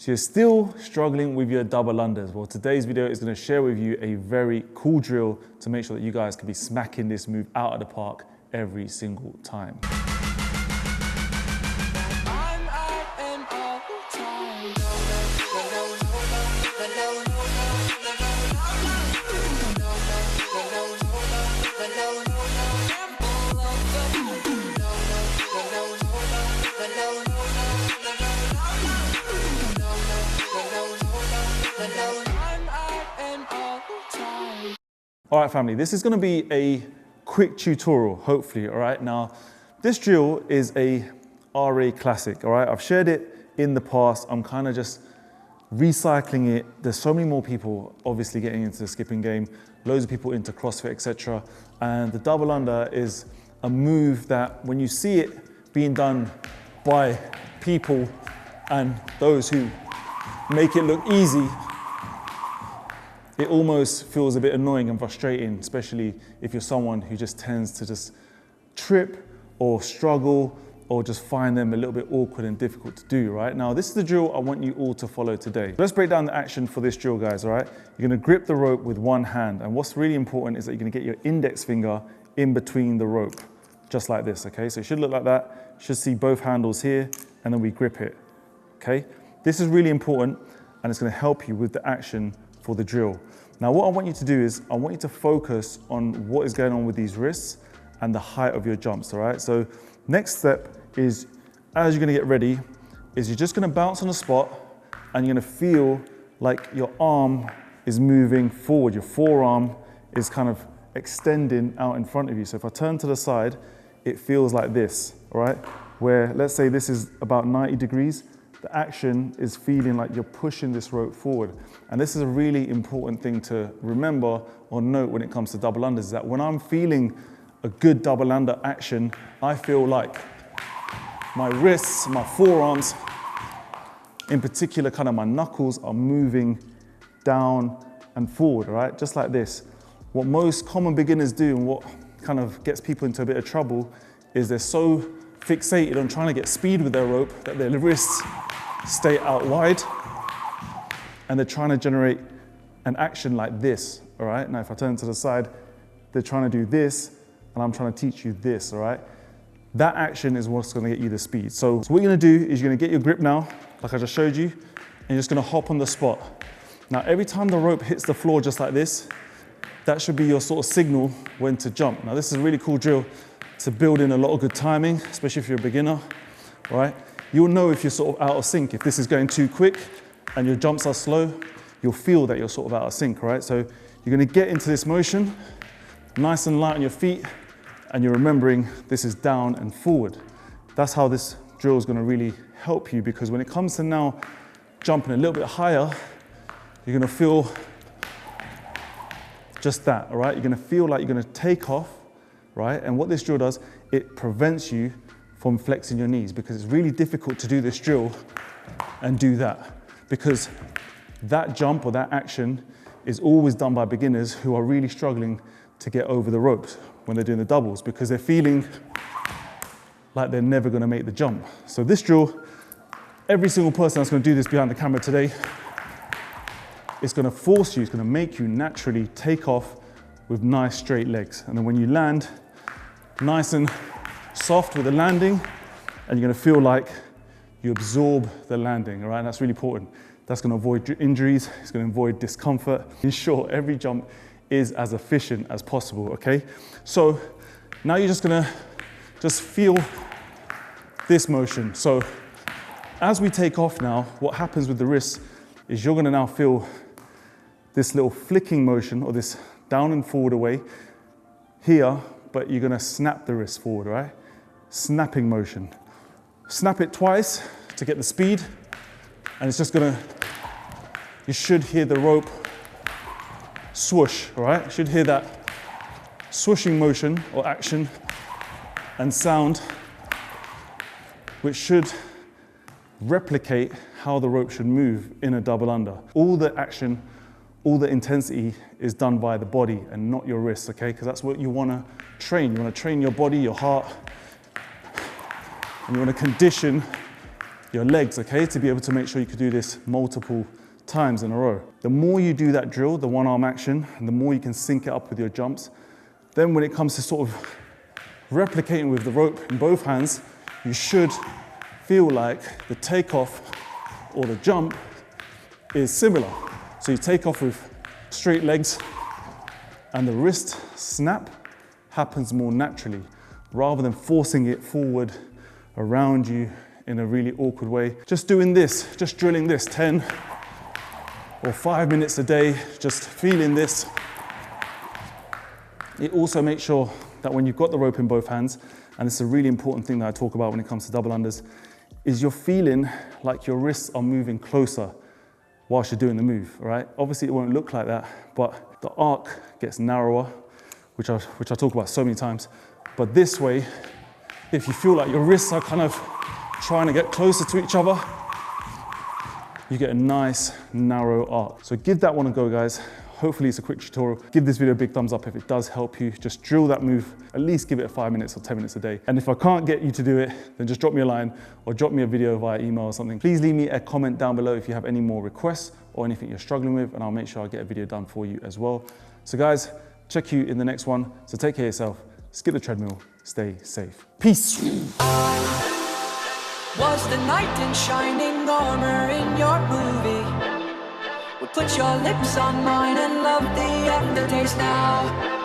So you're still struggling with your double unders. Well, today's video is going to share with you a very cool drill to make sure that you guys can be smacking this move out of the park every single time. All right, family, this is going to be a quick tutorial, hopefully, all right? Now, this drill is a RA classic, all right? I've shared it in the past. I'm kind of just recycling it. There's so many more people obviously getting into the skipping game, loads of people into CrossFit, etc. And the double under is a move that when you see it being done by people and those who make it look easy, it almost feels a bit annoying and frustrating, especially if you're someone who just tends to just trip or struggle or just find them a little bit awkward and difficult to do, right? Now, this is the drill I want you all to follow today. Let's break down the action for this drill, guys, all right? You're gonna grip the rope with one hand, and what's really important is that you're gonna get your index finger in between the rope, just like this, okay? So it should look like that. You should see both handles here, and then we grip it, okay? This is really important, and it's gonna help you with the action for the drill. Now, what I want you to do is I want you to focus on what is going on with these wrists and the height of your jumps, all right? So next step is, as you're gonna get ready, is you're just gonna bounce on the spot and you're gonna feel like your arm is moving forward. Your forearm is kind of extending out in front of you. So if I turn to the side, it feels like this, all right? Where, let's say this is about 90 degrees, the action is feeling like you're pushing this rope forward. And this is a really important thing to remember or note when it comes to double unders, is that when I'm feeling a good double under action, I feel like my wrists, my forearms, in particular kind of my knuckles are moving down and forward, all right? Just like this. What most common beginners do and what kind of gets people into a bit of trouble is they're so fixated on trying to get speed with their rope that their wrists stay out wide, and they're trying to generate an action like this, all right? Now, if I turn to the side, they're trying to do this, and I'm trying to teach you this, all right? That action is what's gonna get you the speed. So what you're gonna do is you're gonna get your grip now, like I just showed you, and you're just gonna hop on the spot. Now, every time the rope hits the floor just like this, that should be your sort of signal when to jump. Now, this is a really cool drill to build in a lot of good timing, especially if you're a beginner, all right? You'll know if you're sort of out of sync. If this is going too quick and your jumps are slow, you'll feel that you're sort of out of sync, right? So you're gonna get into this motion, nice and light on your feet, and you're remembering this is down and forward. That's how this drill is gonna really help you, because when it comes to now jumping a little bit higher, you're gonna feel just that, all right? You're gonna feel like you're gonna take off, right? And what this drill does, it prevents you from flexing your knees, because it's really difficult to do this drill and do that, because that jump or that action is always done by beginners who are really struggling to get over the ropes when they're doing the doubles, because they're feeling like they're never gonna make the jump. So this drill, every single person that's gonna do this behind the camera today, it's gonna force you, it's gonna make you naturally take off with nice straight legs. And then when you land, nice and soft with the landing, and you're gonna feel like you absorb the landing, all right? And that's really important. That's gonna avoid injuries, it's gonna avoid discomfort. Ensure every jump is as efficient as possible, okay? So now you're just gonna feel this motion. So as we take off now, what happens with the wrists is you're gonna now feel this little flicking motion, or this down and forward away here, but you're gonna snap the wrist forward, right? Snapping motion. Snap it twice to get the speed, and it's just gonna, you should hear the rope swoosh, all right? You should hear that swooshing motion or action and sound, which should replicate how the rope should move in a double under. All the action, all the intensity is done by the body and not your wrists, okay? Because that's what you wanna train. You wanna train your body, your heart, and you wanna condition your legs, okay, to be able to make sure you can do this multiple times in a row. The more you do that drill, the one arm action, and the more you can sync it up with your jumps, then when it comes to sort of replicating with the rope in both hands, you should feel like the takeoff or the jump is similar. So you take off with straight legs and the wrist snap happens more naturally rather than forcing it forward around you in a really awkward way. Just doing this, just drilling this 10 or 5 minutes a day, just feeling this. It also makes sure that when you've got the rope in both hands, and it's a really important thing that I talk about when it comes to double unders, is you're feeling like your wrists are moving closer whilst you're doing the move, all right? Obviously it won't look like that, but the arc gets narrower, which I talk about so many times. But this way, if you feel like your wrists are kind of trying to get closer to each other, you get a nice narrow arc. So give that one a go, guys. Hopefully it's a quick tutorial. Give this video a big thumbs up if it does help you. Just drill that move, at least give it 5 minutes or 10 minutes a day. And if I can't get you to do it, then just drop me a line or drop me a video via email or something. Please leave me a comment down below if you have any more requests or anything you're struggling with, and I'll make sure I get a video done for you as well. So guys, check you in the next one. So take care of yourself, skip the treadmill, stay safe. Peace. Was the knight in shining armor in your movie? Would put your lips on mine and love the aftertaste now.